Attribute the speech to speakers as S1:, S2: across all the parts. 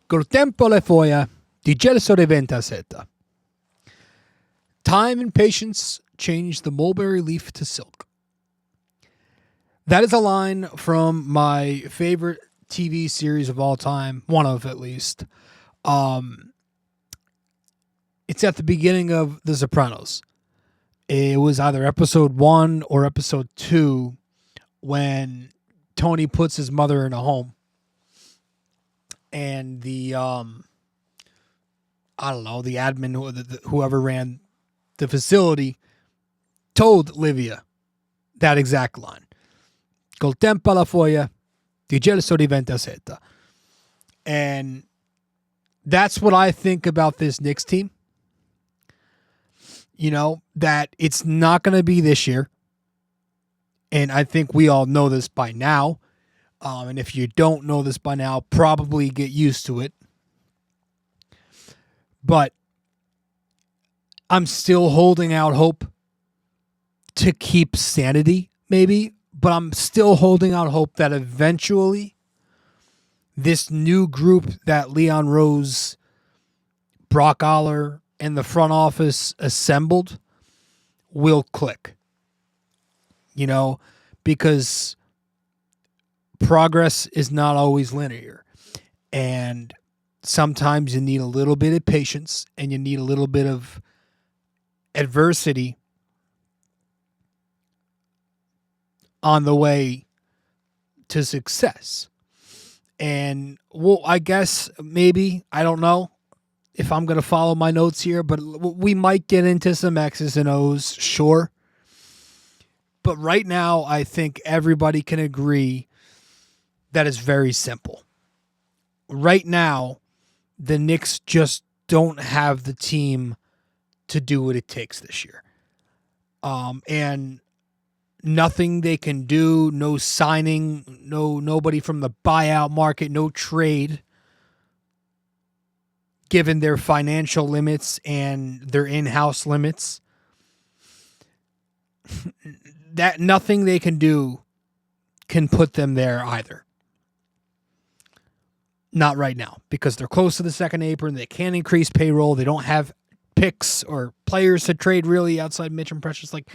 S1: Col tempo le foglie di gelso diventa seta. Time and patience change the mulberry leaf to silk. That is a line from my favorite TV series of all time, one of at least. It's at the beginning of The Sopranos. It was either episode 1 or episode 2 when Tony puts his mother in a home. And the admin, whoever ran the facility, told Livia that exact line. Col tempo alla foglia di gelso diventa seta. And that's what I think about this Knicks team. You know, that it's not going to be this year. And I think we all know this by now. And if you don't know this by now, probably get used to it. But I'm still holding out hope to keep sanity, maybe. But I'm still holding out hope that eventually this new group that Leon Rose, Brock Aller, and the front office assembled will click. You know, because progress is not always linear. And sometimes you need a little bit of patience and you need a little bit of adversity on the way to success. And, well, I guess maybe, I don't know if I'm going to follow my notes here, but we might get into some X's and O's, sure. But right now, I think everybody can agree that it's very simple. Right now, the Knicks just don't have the team to do what it takes this year. And nothing they can do, no signing, nobody from the buyout market, no trade, given their financial limits and their in-house limits. That nothing they can do can put them there either. Not right now, because they're close to the second apron. They can't increase payroll. They don't have picks or players to trade really outside Mitch and Precious. Like,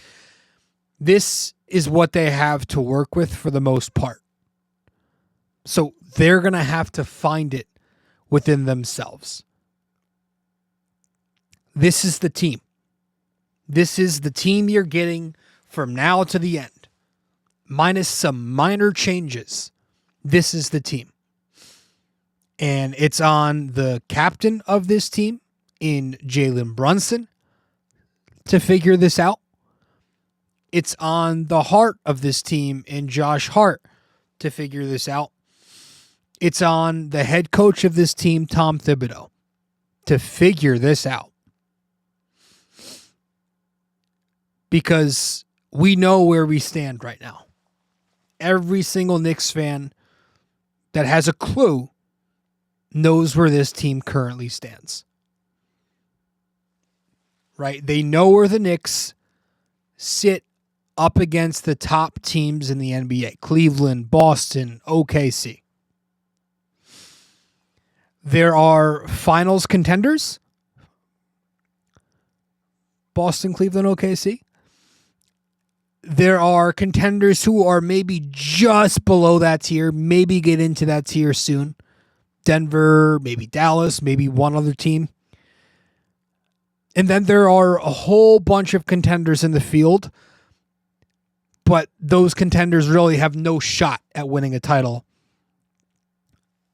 S1: this is what they have to work with for the most part. So they're going to have to find it within themselves. This is the team. This is the team you're getting from now to the end. Minus some minor changes. This is the team. And it's on the captain of this team in Jalen Brunson to figure this out. It's on the heart of this team in Josh Hart to figure this out. It's on the head coach of this team, Tom Thibodeau, to figure this out. Because we know where we stand right now. Every single Knicks fan that has a clue knows where this team currently stands. Right? They know where the Knicks sit up against the top teams in the NBA. Cleveland, Boston, OKC. There are finals contenders. Boston, Cleveland, OKC. There are contenders who are maybe just below that tier, maybe get into that tier soon. Denver, maybe Dallas, maybe one other team. And then there are a whole bunch of contenders in the field, but those contenders really have no shot at winning a title.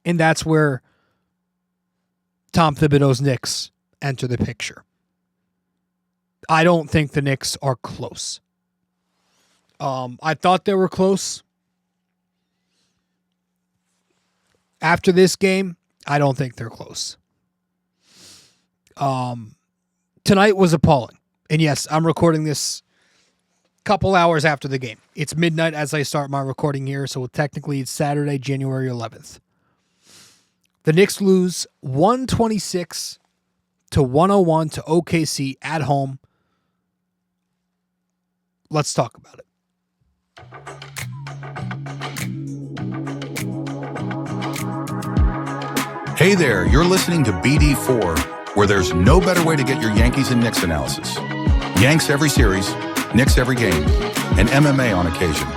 S1: And that's where Tom Thibodeau's Knicks enter the picture. I don't think the Knicks are close. I thought they were close. After this game, I don't think they're close. Tonight was appalling. And yes, I'm recording this a couple hours after the game. It's midnight as I start my recording here, so technically it's Saturday, January 11th. The Knicks lose 126 to 101 to OKC at home. Let's talk about it.
S2: Hey there, you're listening to BD4, where there's no better way to get your Yankees and Knicks analysis. Yanks every series, Knicks every game, and MMA on occasion.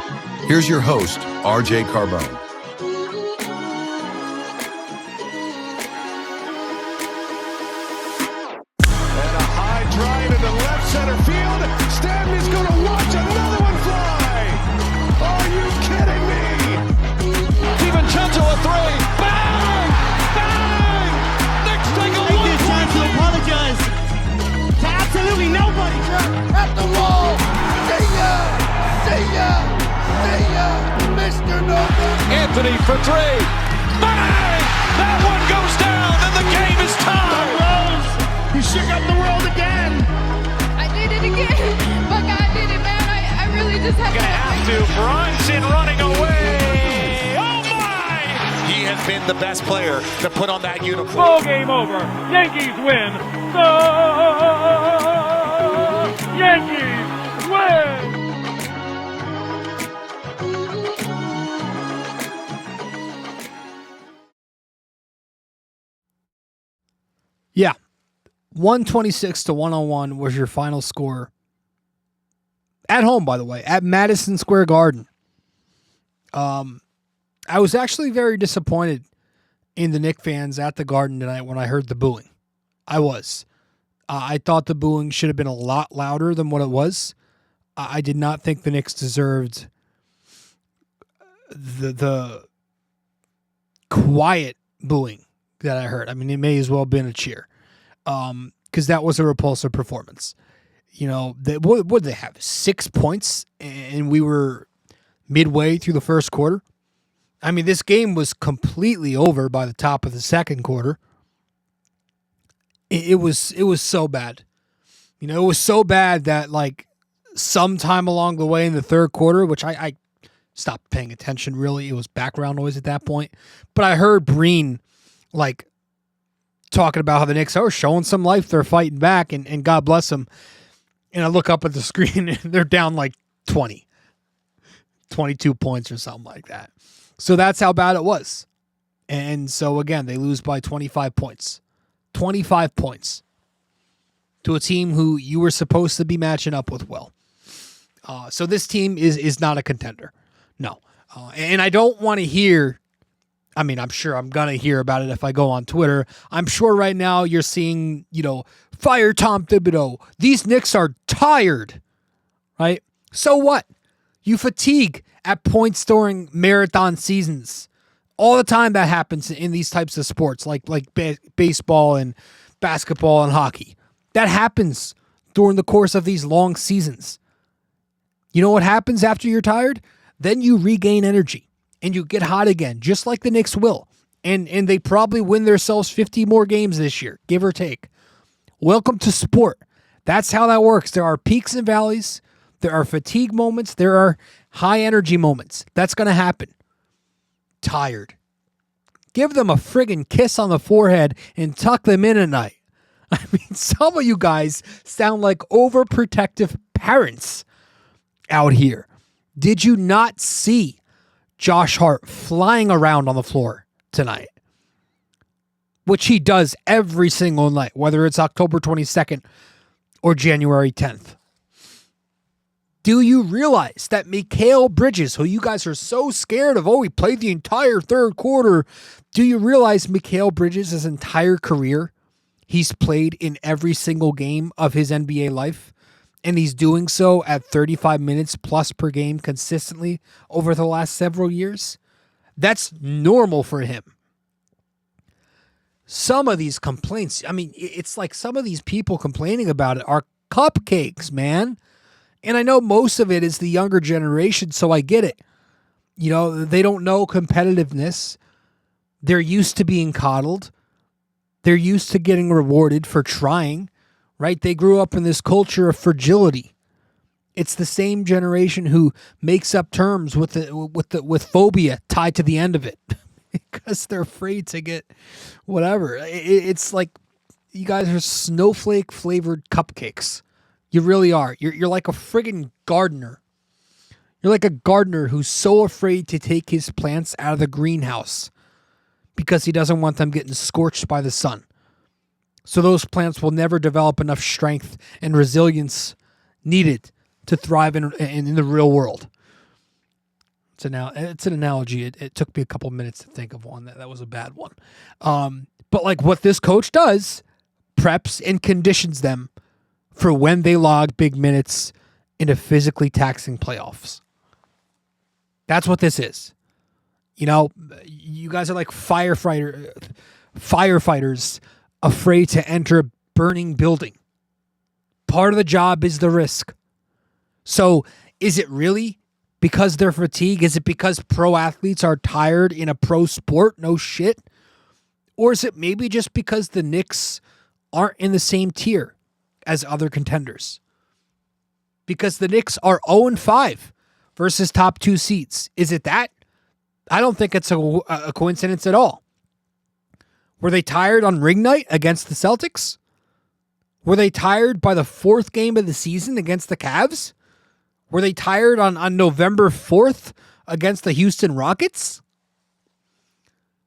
S2: Here's your host, RJ Carbone.
S3: And a high drive into left center field. Stanley's going to watch another one fly. Are you kidding me? DiVincenzo a three. Bang! Bang! Knicks take a
S4: Take this chance to apologize to absolutely nobody.
S5: At the wall. See ya! See ya! See ya! Mr. Nova!
S3: Anthony for three. Bang! That one goes down and the game is tied.
S4: Rose, you shook up the world again.
S6: I did it again. But God did it, man. I really just had
S3: Gonna have to. Brunson running away. Oh my! He has been the best player to put on that uniform.
S7: Ball game over. Yankees win. The Yankees win.
S1: Yeah. 126 to 101 was your final score. At home, by the way, at Madison Square Garden. I was actually very disappointed in the Knicks fans at the Garden tonight when I heard the booing. I was. I thought the booing should have been a lot louder than what it was. I did not think the Knicks deserved the quiet booing that I heard. I mean, it may as well have been a cheer, because that was a repulsive performance. You know, what did they have? 6 points, and we were midway through the first quarter. I mean, this game was completely over by the top of the second quarter. It was so bad. You know, it was so bad that, like, sometime along the way in the third quarter, which I stopped paying attention, really. It was background noise at that point. But I heard Breen, like, talking about how the Knicks are showing some life. They're fighting back, and God bless them. And I look up at the screen, and they're down like 22 points or something like that. So that's how bad it was. And so, again, they lose by 25 points. 25 points to a team who you were supposed to be matching up with well. So this team is not a contender. No. And I don't want to hear, I mean, I'm sure I'm going to hear about it if I go on Twitter. I'm sure right now you're seeing, fire Tom Thibodeau. These Knicks are tired, right? So what? You fatigue at points during marathon seasons. All the time that happens in these types of sports, like baseball and basketball and hockey. That happens during the course of these long seasons. You know what happens after you're tired? Then you regain energy and you get hot again, just like the Knicks will. And they probably win themselves 50 more games this year, give or take. Welcome to sport. That's how that works. There are peaks and valleys. There are fatigue moments. There are high energy moments. That's going to happen. Tired. Give them a friggin' kiss on the forehead and tuck them in at night. I mean, some of you guys sound like overprotective parents out here. Did you not see Josh Hart flying around on the floor tonight? Which he does every single night, whether it's October 22nd or January 10th. Do you realize that Mikal Bridges, who you guys are so scared of, he played the entire third quarter. Do you realize Mikal Bridges' entire career, he's played in every single game of his NBA life? And he's doing so at 35 minutes plus per game consistently over the last several years? That's normal for him. Some of these complaints, I mean, it's like some of these people complaining about it are cupcakes, man. And I know most of it is the younger generation, so I get it. They don't know competitiveness. They're used to being coddled. They're used to getting rewarded for trying, right? They grew up in this culture of fragility. It's the same generation who makes up terms with phobia tied to the end of it because they're afraid to get whatever. It's like you guys are snowflake flavored cupcakes. You really are. You're like a friggin' gardener. You're like a gardener who's so afraid to take his plants out of the greenhouse because he doesn't want them getting scorched by the sun. So those plants will never develop enough strength and resilience needed to thrive in the real world. It's an analogy. It took me a couple minutes to think of one. That was a bad one. But like what this coach does, preps and conditions them for when they log big minutes in a physically taxing playoffs. That's what this is. You know, you guys are like firefighters afraid to enter a burning building. Part of the job is the risk. So is it really because they're fatigued? Is it because pro athletes are tired in a pro sport? No shit. Or is it maybe just because the Knicks aren't in the same tier as other contenders? Because the Knicks are 0-5 versus top 2 seeds. Is it that? I don't think it's a coincidence at all. Were they tired on ring night against the Celtics? Were they tired by the 4th game of the season against the Cavs? Were they tired on November 4th against the Houston Rockets?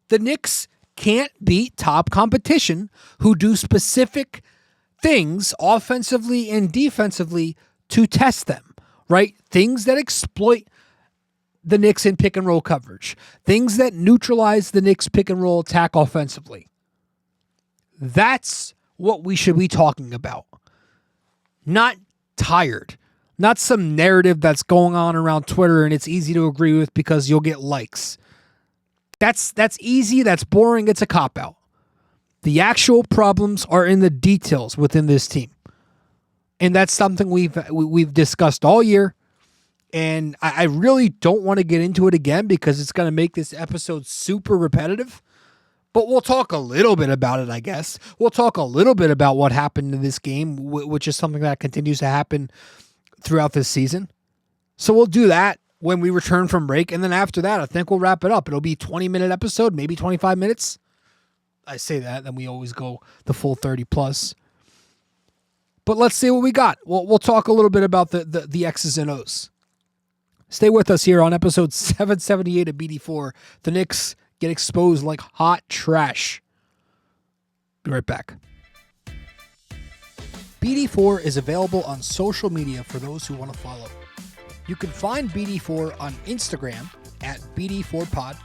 S1: The Knicks can't beat top competition who do specific things offensively and defensively to test them, right? Things that exploit the Knicks in pick and roll coverage. Things that neutralize the Knicks pick and roll attack offensively. That's what we should be talking about. Not tired. Not some narrative that's going on around Twitter and it's easy to agree with because you'll get likes. That's easy, that's boring, it's a cop-out. The actual problems are in the details within this team. And that's something we've discussed all year. And I really don't want to get into it again because it's going to make this episode super repetitive. But we'll talk a little bit about it, I guess. We'll talk a little bit about what happened in this game, which is something that continues to happen throughout this season. So we'll do that when we return from break. And then after that, I think we'll wrap it up. It'll be a 20-minute episode, maybe 25 minutes. I say that, then we always go the full 30 plus. But let's see what we got. We'll talk a little bit about the X's and O's. Stay with us here on episode 778 of BD4. The Knicks get exposed like hot trash. Be right back. BD4 is available on social media for those who want to follow. You can find BD4 on Instagram at BD4Pod.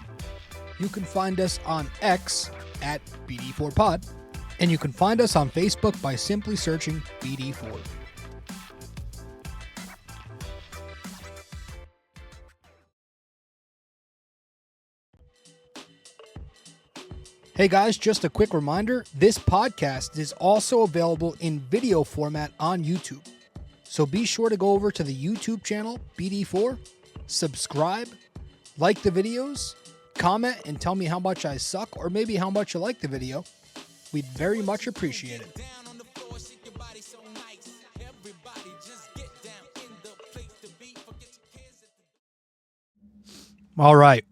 S1: You can find us on X at BD4Pod. And you can find us on Facebook by simply searching BD4. Hey guys, just a quick reminder, this podcast is also available in video format on YouTube. So be sure to go over to the YouTube channel, BD4, subscribe, like the videos, comment and tell me how much I suck or maybe how much you like the video. We'd very much appreciate it. All right.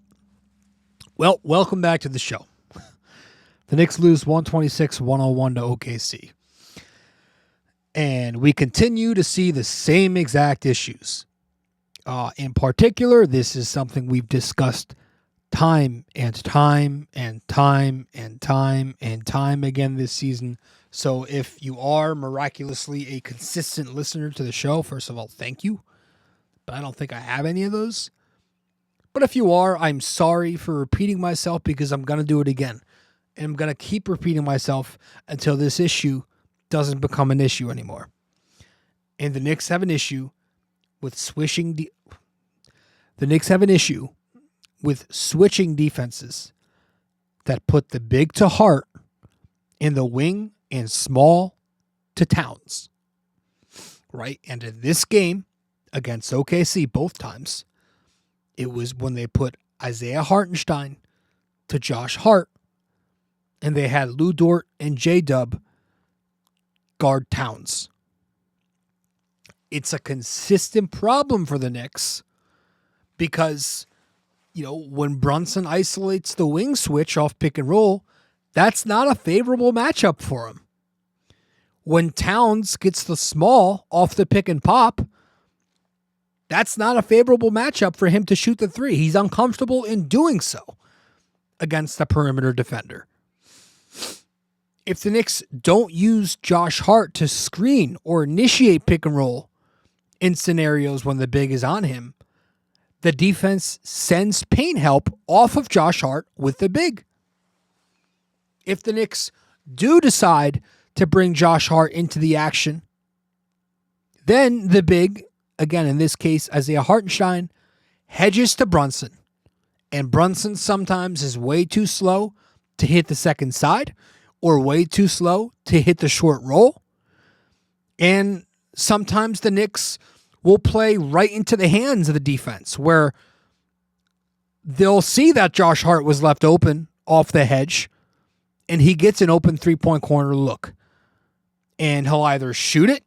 S1: Well, welcome back to the show. The Knicks lose 126-101 to OKC. And we continue to see the same exact issues. In particular, this is something we've discussed time and time and time and time and time again this season. So if you are miraculously a consistent listener to the show, first of all, thank you. But I don't think I have any of those. But if you are, I'm sorry for repeating myself because I'm going to do it again. And I'm going to keep repeating myself until this issue doesn't become an issue anymore. And the Knicks have an issue with switching defenses that put the big to Hart in the wing and small to Towns. Right? And in this game against OKC both times, it was when they put Isaiah Hartenstein to Josh Hart, and they had Lou Dort and J-Dub guard Towns. It's a consistent problem for the Knicks because, you know, when Brunson isolates the wing switch off pick and roll, that's not a favorable matchup for him. When Towns gets the small off the pick and pop, that's not a favorable matchup for him to shoot the three. He's uncomfortable in doing so. against a perimeter defender. If the Knicks don't use Josh Hart to screen or initiate pick and roll in scenarios when the big is on him, the defense sends paint help off of Josh Hart with the big. If the Knicks do decide to bring Josh Hart into the action, then the big, again in this case Isaiah Hartenstein, hedges to Brunson. And Brunson sometimes is way too slow to hit the second side or way too slow to hit the short roll. And sometimes the Knicks will play right into the hands of the defense where they'll see that Josh Hart was left open off the hedge and he gets an open three-point corner look. And he'll either shoot it,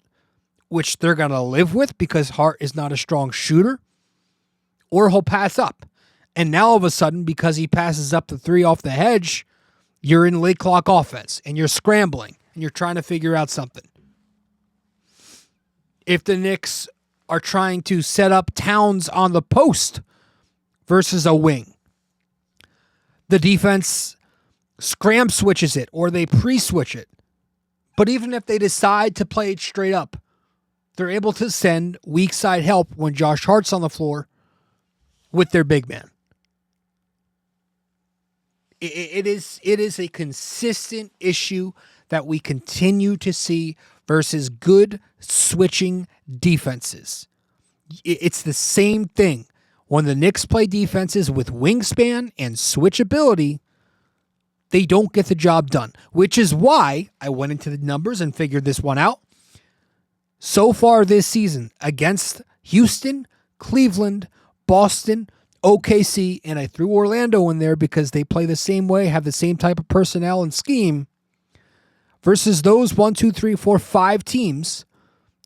S1: which they're going to live with because Hart is not a strong shooter, or he'll pass up. And now all of a sudden, because he passes up the three off the hedge, you're in late clock offense and you're scrambling and you're trying to figure out something. If the Knicks are trying to set up Towns on the post versus a wing, the defense scram switches it or they pre-switch it. But even if they decide to play it straight up, they're able to send weak side help when Josh Hart's on the floor with their big man. It is a consistent issue that we continue to see versus good switching defenses. It's the same thing. When the Knicks play defenses with wingspan and switchability, they don't get the job done, which is why I went into the numbers and figured this one out. So far this season, against Houston, Cleveland, Boston, OKC, and I threw Orlando in there because they play the same way, have the same type of personnel and scheme, versus those 5 teams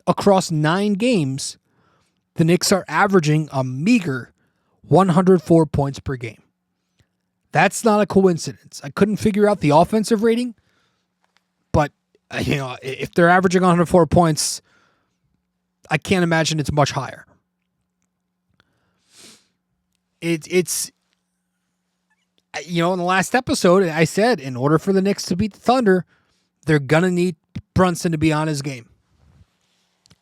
S1: across 9 games, the Knicks are averaging a meager 104 points per game. That's not a coincidence. I couldn't figure out the offensive rating, but if they're averaging 104 points, I can't imagine it's much higher. It's in the last episode, I said in order for the Knicks to beat the Thunder, they're going to need Brunson to be on his game.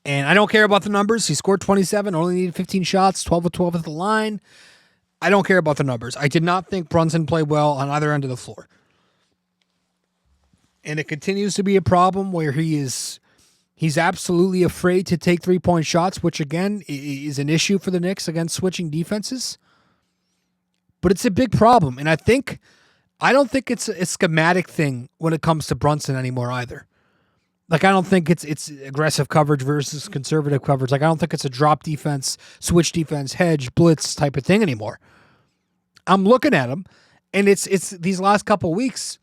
S1: And I don't care about the numbers. He scored 27, only needed 15 shots, 12 of 12 at the line. I don't care about the numbers. I did not think Brunson played well on either end of the floor. And it continues to be a problem where he's absolutely afraid to take three-point shots, which again is an issue for the Knicks against switching defenses. But it's a big problem. And I don't think it's a schematic thing when it comes to Brunson anymore either. Like, I don't think it's aggressive coverage versus conservative coverage. Like, I don't think it's a drop defense, switch defense, hedge, blitz type of thing anymore. I'm looking at him, and it's these last couple of weeks,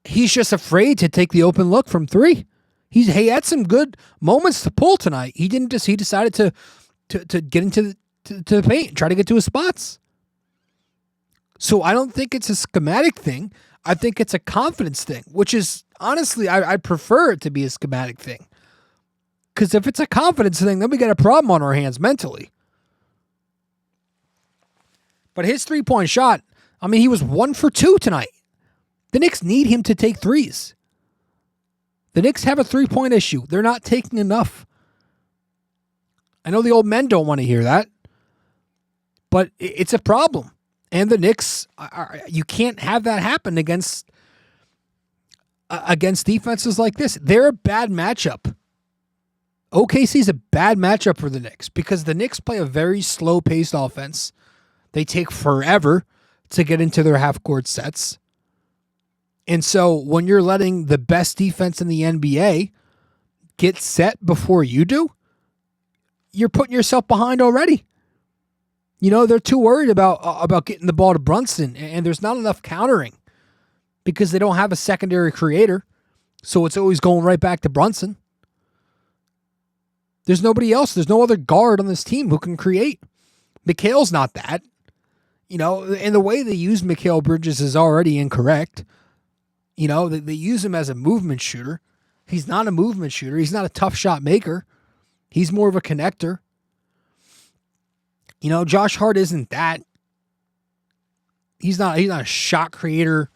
S1: he's just afraid to take the open look from three. He had some good moments to pull tonight. He decided to get into the paint, try to get to his spots. So I don't think it's a schematic thing. I think it's a confidence thing, which is, honestly, I prefer it to be a schematic thing. Because if it's a confidence thing, then we got a problem on our hands mentally. But his three-point shot, he was 1 for 2 tonight. The Knicks need him to take threes. The Knicks have a three-point issue. They're not taking enough. I know the old men don't want to hear that, but it's a problem. And the Knicks, you can't have that happen against defenses like this. They're a bad matchup. OKC's a bad matchup for the Knicks because the Knicks play a very slow-paced offense. They take forever to get into their half-court sets. And so when you're letting the best defense in the NBA get set before you do, you're putting yourself behind already. They're too worried about getting the ball to Brunson, and there's not enough countering because they don't have a secondary creator, so it's always going right back to Brunson. There's nobody else. There's no other guard on this team who can create. Mikhail's not that. And the way they use Mikal Bridges is already incorrect. They use him as a movement shooter. He's not a movement shooter. He's not a tough shot maker. He's more of a connector. Josh Hart isn't that. He's not a shot creator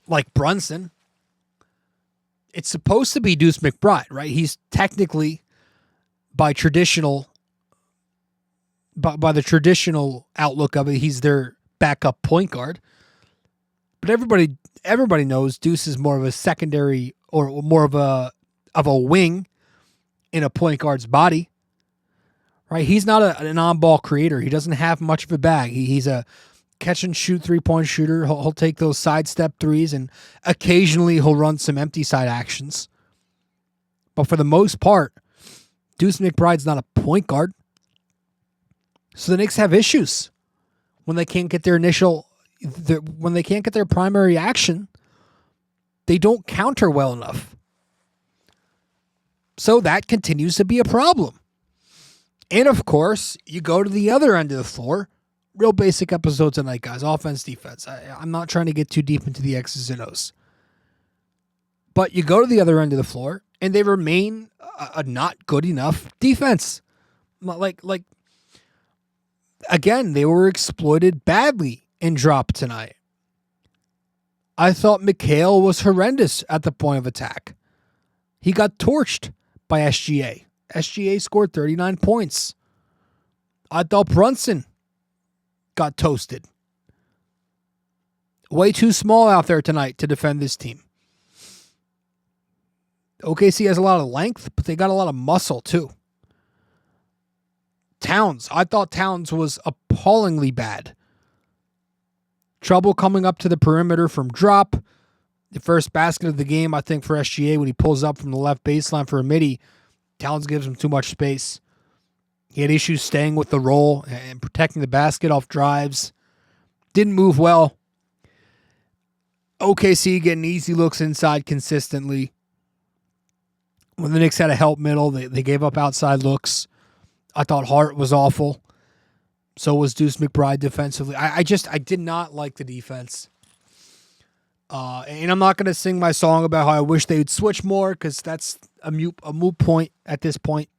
S1: like Brunson. It's supposed to be Deuce McBride, right? He's technically by the traditional outlook of it, he's their backup point guard. But everybody knows Deuce is more of a secondary or more of a wing in a point guard's body. Right? He's not an on-ball creator. He doesn't have much of a bag. He's a catch-and-shoot three-point shooter. He'll take those sidestep threes, and occasionally he'll run some empty side actions. But for the most part, Deuce McBride's not a point guard. So the Knicks have issues when they can't get their primary action. They don't counter well enough. So that continues to be a problem. And, of course, you go to the other end of the floor. Real basic episode tonight, guys. Offense, defense. I'm not trying to get too deep into the X's and O's. But you go to the other end of the floor, and they remain a not good enough defense. Again, they were exploited badly in drop tonight. I thought Mikhail was horrendous at the point of attack. He got torched by SGA. SGA scored 39 points. I thought Brunson got toasted. Way too small out there tonight to defend this team. OKC has a lot of length, but they got a lot of muscle too. Towns. I thought Towns was appallingly bad. Trouble coming up to the perimeter from drop. The first basket of the game, I think, for SGA when he pulls up from the left baseline for a midi. Towns gives him too much space. He had issues staying with the roll and protecting the basket off drives. Didn't move well. OKC getting easy looks inside consistently. When the Knicks had a help middle, they gave up outside looks. I thought Hart was awful. So was Deuce McBride defensively. I did not like the defense. And I'm not going to sing my song about how I wish they would switch more because that's a moot point at this point.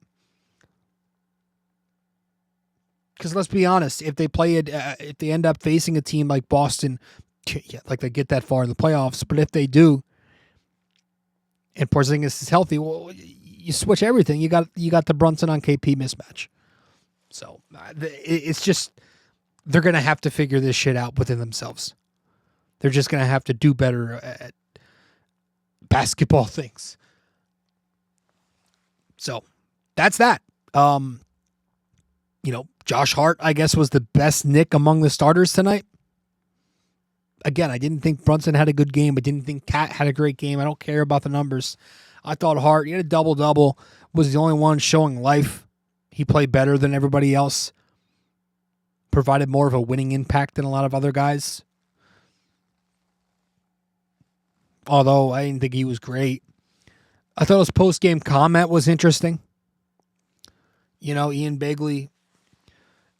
S1: Because let's be honest, if they if they end up facing a team like Boston, like they get that far in the playoffs, but if they do, and Porzingis is healthy, well, you switch everything. You got the Brunson on KP mismatch. So it's just they're going to have to figure this shit out within themselves. They're just going to have to do better at basketball things. So that's that. Josh Hart, I guess, was the best Knick among the starters tonight. Again, I didn't think Brunson had a good game. I didn't think Cat had a great game. I don't care about the numbers. I thought Hart, he had a double-double, was the only one showing life. He played better than everybody else. Provided more of a winning impact than a lot of other guys. Although I didn't think he was great. I thought his post-game comment was interesting. Ian Begley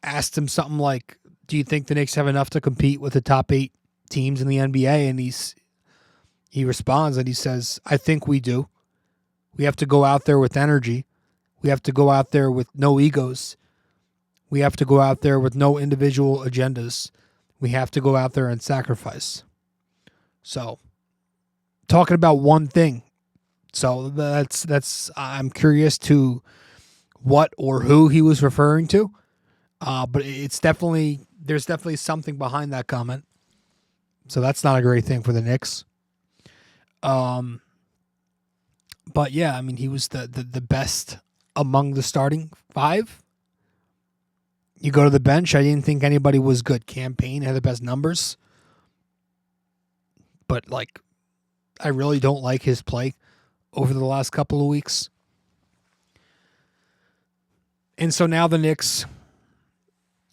S1: asked him something like, do you think the Knicks have enough to compete with the top 8 teams in the NBA? And he responds and he says, I think we do. We have to go out there with energy. We have to go out there with no egos. We have to go out there with no individual agendas. We have to go out there and sacrifice. So, talking about one thing. So that's I'm curious to what or who he was referring to. But there's definitely something behind that comment. So that's not a great thing for the Knicks. But yeah, I mean, he was the best among the starting 5. You go to the bench, I didn't think anybody was good. Campaign had the best numbers. But I really don't like his play over the last couple of weeks. And so now the Knicks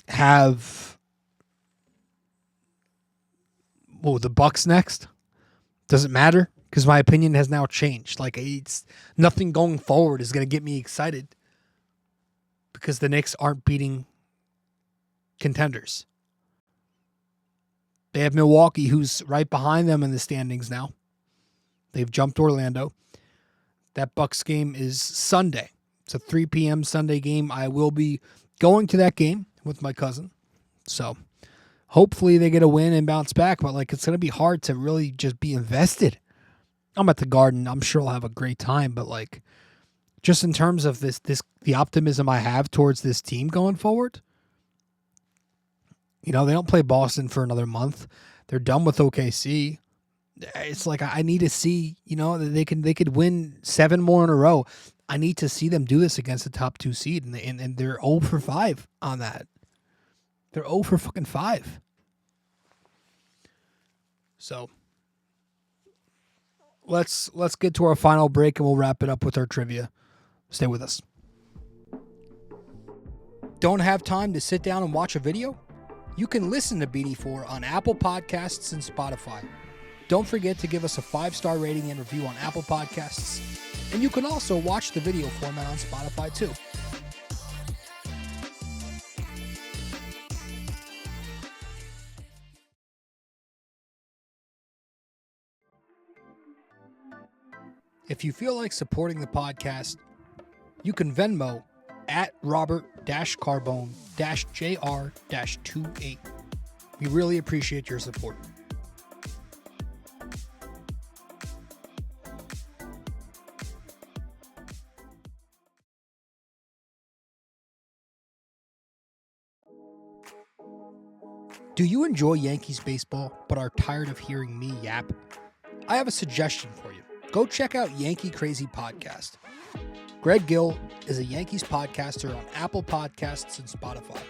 S1: have the Bucks next. Doesn't matter because my opinion has now changed. It's nothing going forward is going to get me excited because the Knicks aren't beating contenders. They have Milwaukee, who's right behind them in the standings now. They've jumped Orlando. That Bucks game is Sunday. It's a 3 p.m. Sunday game. I will be going to that game with my cousin. So Hopefully they get a win and bounce back, but like it's going to be hard to really just be invested. I'm at the Garden. I'm sure I'll have a great time, but like just in terms of the optimism I have towards this team going forward, they don't play Boston for another month. They're done with OKC. It's like I need to see, that they could win 7 more in a row. I need to see them do this against the top 2 seed, and they're 0 for 5 on that. They're 0 for fucking 5. So let's get to our final break and we'll wrap it up with our trivia. Stay with us. Don't have time to sit down and watch a video? You can listen to BD4 on Apple Podcasts and Spotify. Don't forget to give us a 5-star rating and review on Apple Podcasts. And you can also watch the video format on Spotify too. If you feel like supporting the podcast, you can Venmo at Robert-Carbone-JR-28. We really appreciate your support. Do you enjoy Yankees baseball but are tired of hearing me yap? I have a suggestion for you. Go check out Yankee Crazy Podcast. Greg Gill is a Yankees podcaster on Apple Podcasts and Spotify,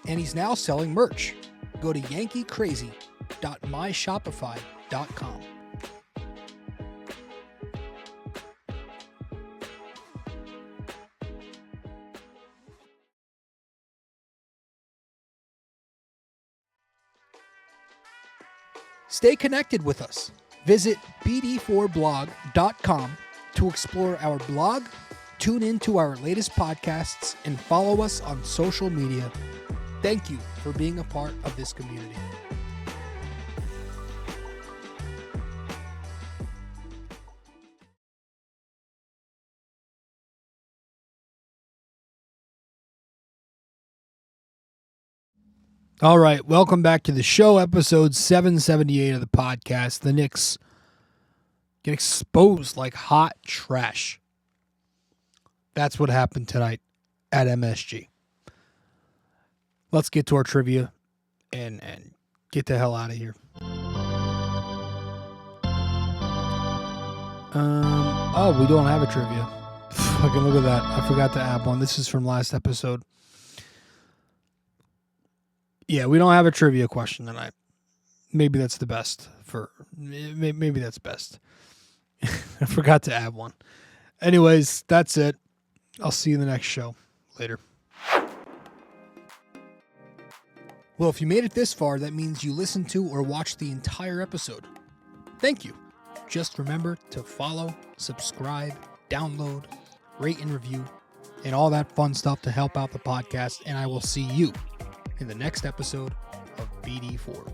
S1: and he's now selling merch. Go to yankeecrazy.myshopify.com. Stay connected with us. Visit BD4blog.com to explore our blog, tune into our latest podcasts, and follow us on social media. Thank you for being a part of this community. All right, welcome back to the show, episode 778 of the podcast. The Knicks get exposed like hot trash. That's what happened tonight at MSG. Let's get to our trivia and get the hell out of here. We don't have a trivia. Fucking look at that. I forgot to add one. This is from last episode. Yeah, we don't have a trivia question tonight. Maybe that's the best. Maybe that's best. I forgot to add one. Anyways, that's it. I'll see you in the next show. Later. Well, if you made it this far, that means you listened to or watched the entire episode. Thank you. Just remember to follow, subscribe, download, rate and review, and all that fun stuff to help out the podcast. And I will see you in the next episode of BD4.